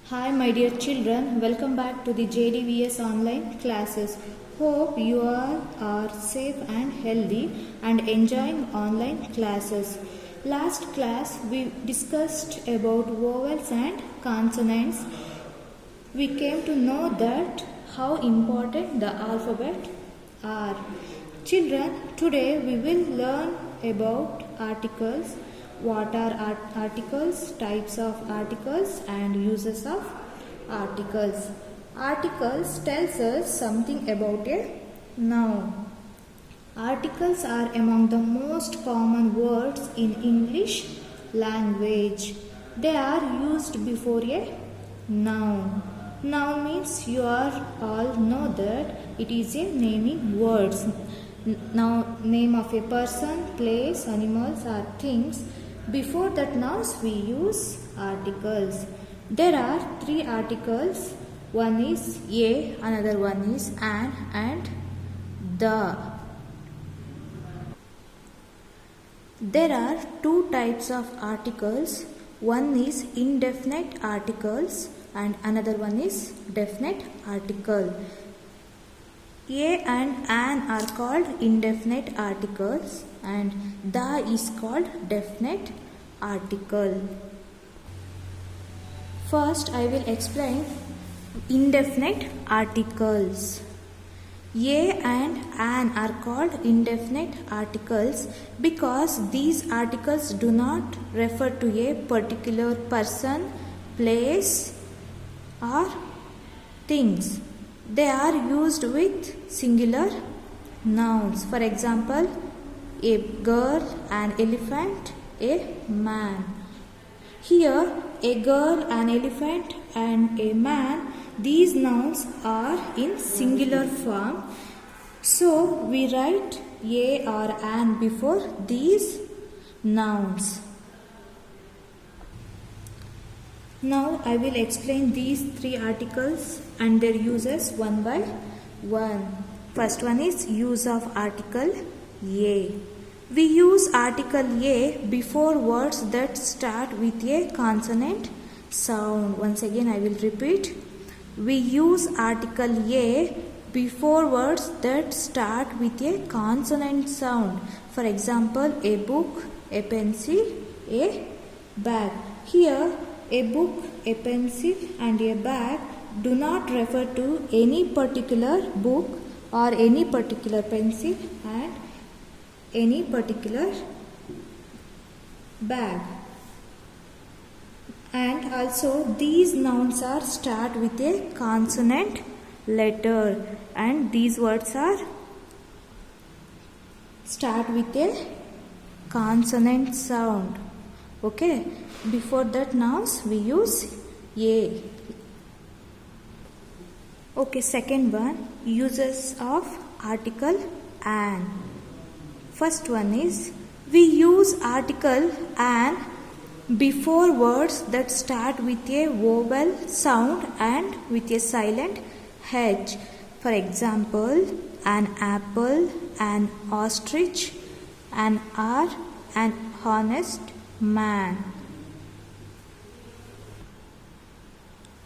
Hi, my dear children, welcome back to the JDVS online classes. Hope you all are safe and healthy and enjoying online classes. Last class, we discussed about vowels and consonants. We came to know that how important the alphabet are. Children, today we will learn about articles. What are articles, types of articles and uses of articles. Articles tells us something about a noun. Articles are among the most common words in English language. They are used before a noun. Noun means you are all know that it is a naming words. Now name of a person, place, animals or things. Before that nouns we use articles. There are three articles. One is a, another one is an and the. There are two types of articles. One is indefinite articles and another one is definite article. A and an are called indefinite articles and the is called definite article. First I will explain indefinite articles. A and an are called indefinite articles because these articles do not refer to a particular person, place or things. They are used with singular nouns. For example, a girl, an elephant, a man. Here, a girl, an elephant and a man, these nouns are in singular form. So, we write a or an before these nouns. Now I will explain these three articles and their uses one by one. First one is use of article a. We use article a before words that start with a consonant sound. Once again I will repeat. We use article a before words that start with a consonant sound. For example, a book, a pencil, a bag. Here a book, a pencil and a bag do not refer to any particular book or any particular pencil and any particular bag. And also these nouns are start with a consonant letter and these words are start with a consonant sound. Okay, before that nouns we use a. Okay, second one, uses of article an. First one is we use article an before words that start with a vowel sound and with a silent h. For example, an apple, an ostrich, an hour, an honest man.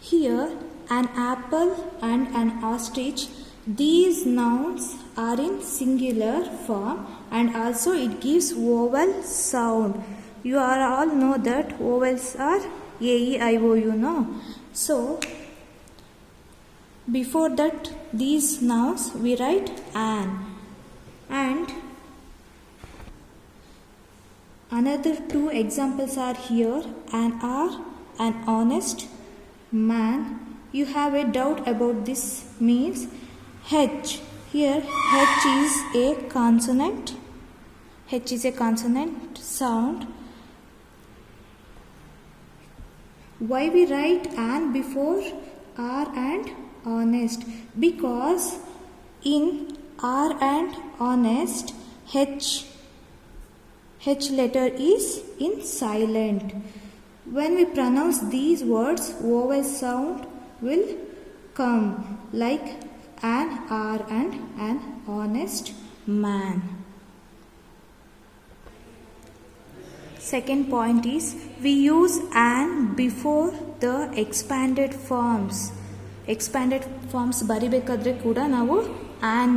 Here, an apple and an ostrich, these nouns are in singular form and also it gives vowel sound. You all know that vowels are A, E, I, O, U, no? So, before that these nouns we write an. And another two examples are here, an hour, an honest man. You have a doubt about this means H. Here H is a consonant. H is a consonant sound. Why we write an before R and honest? Because in R and honest H letter is in silent. When we pronounce these words, vowel sound will come like an R and an honest man. Second point is we use an before the expanded forms. Expanded forms ಬರಿಬೇಕಾದ್ರೆ ಕೂಡ ನಾವು an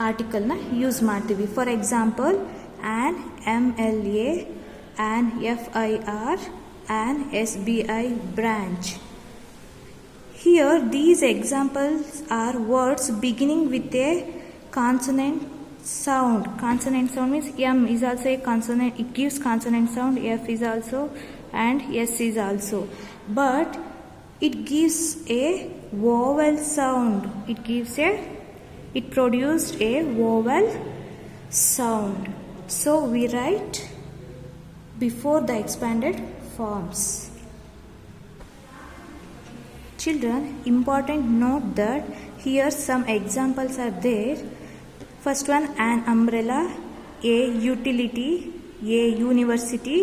ಆರ್ಟಿಕಲ್ನ use ಮಾಡ್ತೀವಿ. For example an MLA, an FIR, an SBI branch. Here these examples are words beginning with a consonant sound. Consonant sound means M is also a consonant, it gives consonant sound, F is also and S is also. But it gives a vowel sound. It produced a vowel sound. So we write before the expanded forms. Children, important note that here some examples are there. First one, an umbrella, a utility, a university,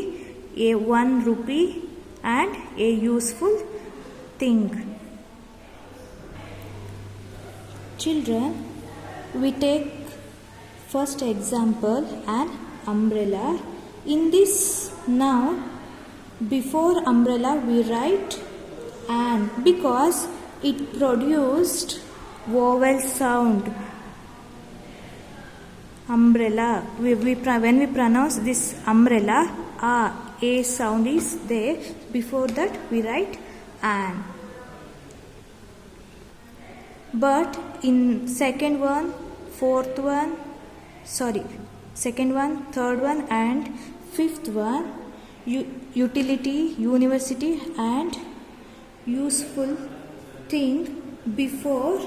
a 1 rupee and a useful thing. Children, we take first example, an umbrella. In this noun, before umbrella we write an because it produced vowel sound. Umbrella, when we pronounce this umbrella, a sound is there. Before that we write an. But in second one, third one and fifth one, utility, university and useful thing before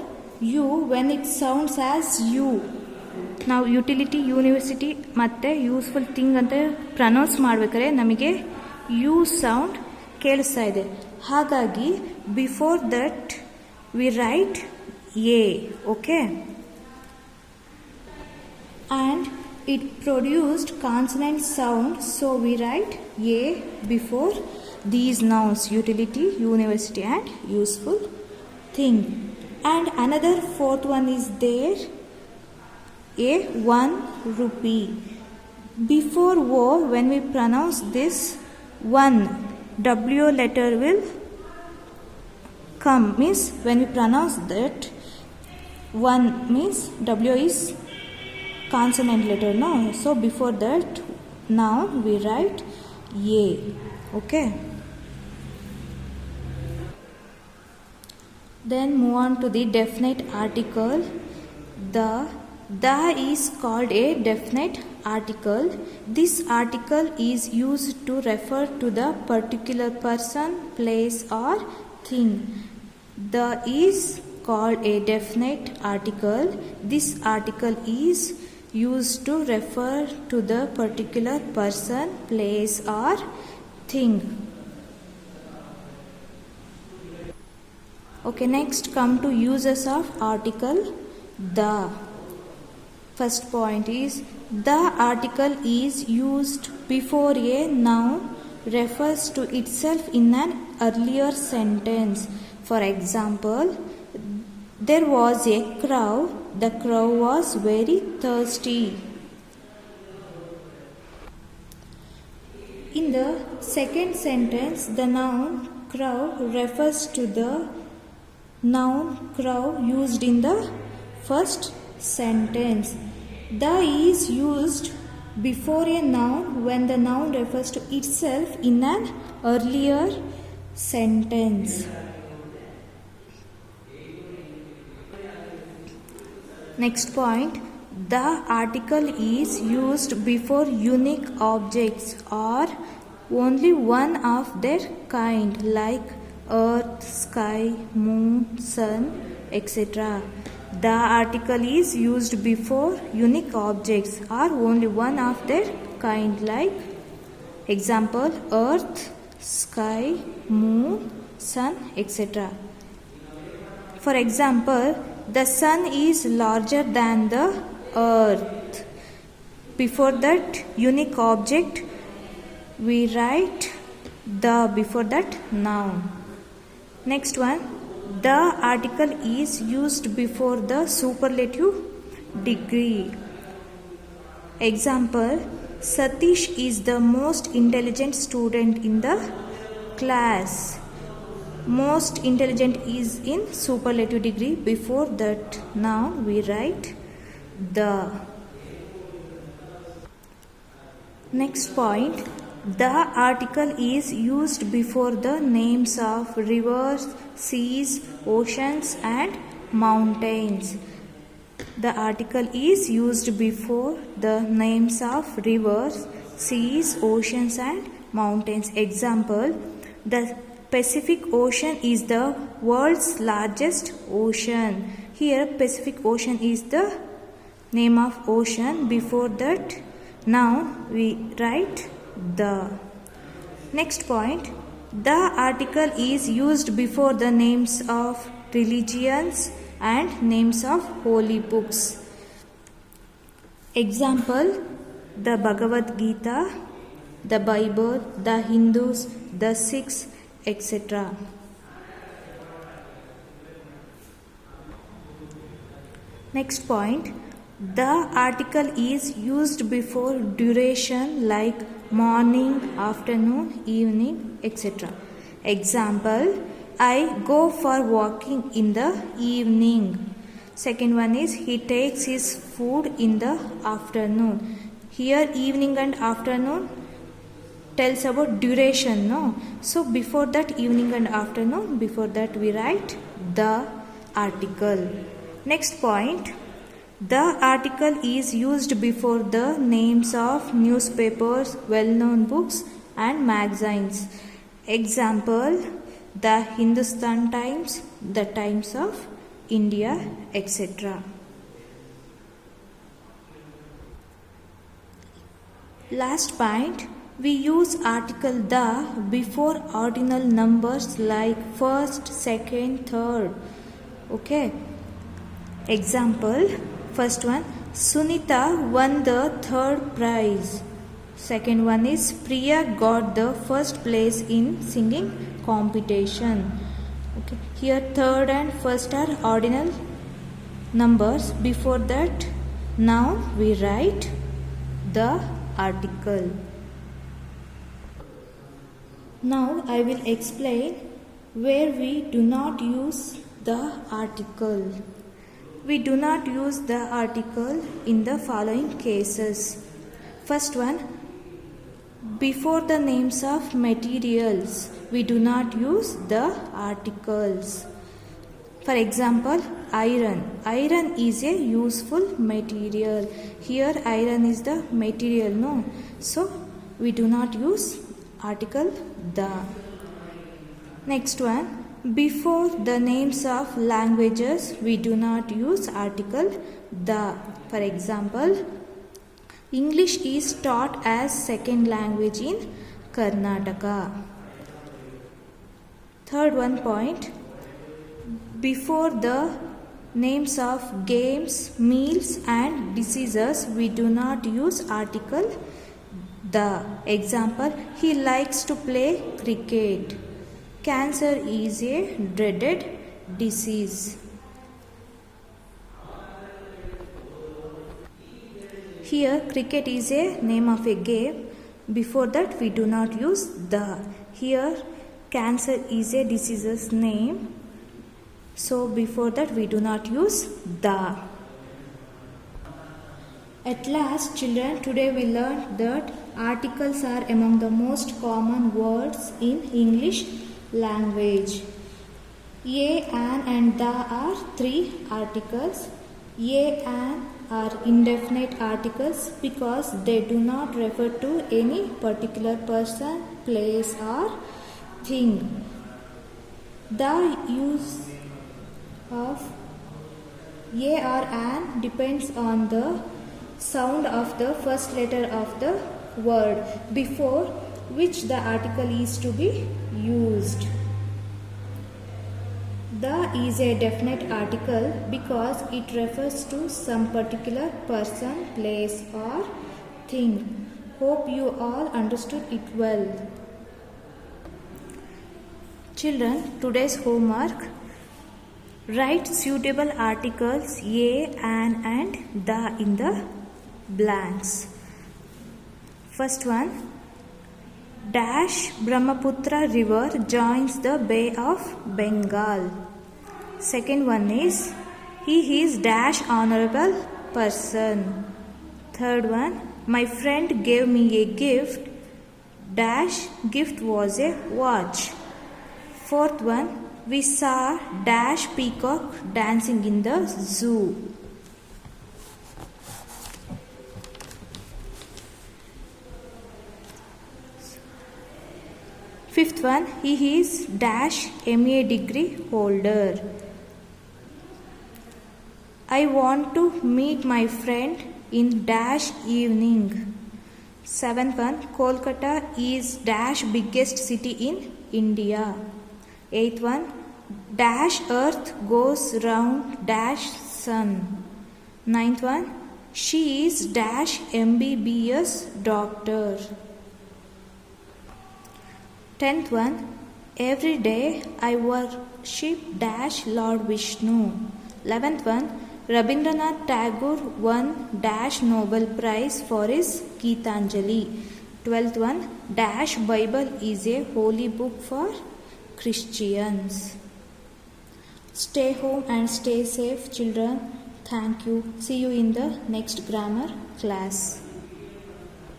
you, when it sounds as you. ನಾವು utility, university ಮತ್ತು useful thing ಅಂತ pronouns ಮಾಡಬೇಕಾದ್ರೆ ನಮಗೆ you sound ಕೇಳಿಸ್ತಾ ಇದೆ. ಹಾಗಾಗಿ before that we right A. Okay, and it produced consonant sound, so we right A before these nouns, utility, university and useful thing. And another fourth one is there, a 1 rupee. Before O, when we pronounce this 1, W letter will come. Means when we pronounce that 1 means W is consonant letter, no? So before that now we write A. Okay. Then move on to the definite article. The is called a definite article. This article is used to refer to the particular person, place or thing. The is called a definite article. This article is used to refer to the particular person, place or thing. Okay, next come to uses of article the. First point is, the article is used before a noun refers to itself in an earlier sentence. For example, there was a crow, the crow was very thirsty. In the second sentence, the noun crow refers to the noun crow used in the first sentence. The is used before a noun when the noun refers to itself in an earlier sentence. Next point, the article is used before unique objects or only one of their kind, like earth, sky, moon, sun, etc. The article is used before unique objects or only one of their kind, like example earth, sky, moon, sun, etc. For example, the sun is larger than the earth. Before that unique object we write the before that noun. Next one, the article is used before the superlative degree. Example, Satish is the most intelligent student in the class. Most intelligent is in superlative degree. Before that noun we write the. Next point, the article is used before the names of rivers, seas, oceans and mountains. The article is used before the names of rivers, seas, oceans and mountains. Example, the Pacific Ocean is the world's largest ocean. Here Pacific Ocean is the name of ocean. Before that noun we write the. Next point, the article is used before the names of religions and names of holy books. Example, the Bhagavad Gita, the Bible, the Hindus, the Sikhs, etc. Next point, the article is used before duration like morning, afternoon, evening, etc. Example, I go for walking in the evening. Second one is he takes his food in the afternoon. Here evening and afternoon tells about duration, no? So before that evening and afternoon, before that we write the article. Next point, the article is used before the names of newspapers, well-known books and magazines. Example, the Hindustan Times, the Times of India, etc. Last point, we use article the before ordinal numbers like first, second, third. Okay. Example, first one, Sunita won the third prize. Second one is Priya got the first place in singing competition. Okay. Here third and first are ordinal numbers. Before that now we write the article. Now I will explain where we do not use the article. We do not use the article in the following cases. First one, before the names of materials, we do not use the articles. For example, iron. Iron is a useful material. Here iron is the material, no? So we do not use article the. Next one, before the names of languages, we do not use article the. For example, English is taught as second language in Karnataka. Third one point, before the names of games, meals and diseases, we do not use article the. Example, he likes to play cricket. Cancer is a dreaded disease. Here cricket is a name of a game. Before that we do not use the. Here cancer is a disease's name. So before that we do not use the. At last children, today we learned that articles are among the most common words in English language. A, an and the are three articles. A, an are indefinite articles because they do not refer to any particular person, place or thing. The use of a or an depends on the sound of the first letter of the word before which the article is to be used. The is a definite article because it refers to some particular person, place or thing. Hope you all understood it well. Children, today's homework. Write suitable articles a, an and the in the blanks. First one, dash Brahmaputra river joins the Bay of Bengal. Second one is he is dash honorable person. Third one, my friend gave me a gift. Dash gift was a watch. Fourth one, we saw dash peacock dancing in the zoo. Fifth one, he is dash MA degree holder. I want to meet my friend in dash evening. Seventh one, Kolkata is dash biggest city in India. Eighth one, dash earth goes round dash sun. Ninth one, she is dash MBBS doctor. 10th one, every day I worship dash Lord Vishnu. 11th one, Rabindranath Tagore won dash Nobel Prize for his Geetanjali. 12th one, dash Bible is a holy book for Christians. Stay home and stay safe, children. Thank you. See you in the next grammar class.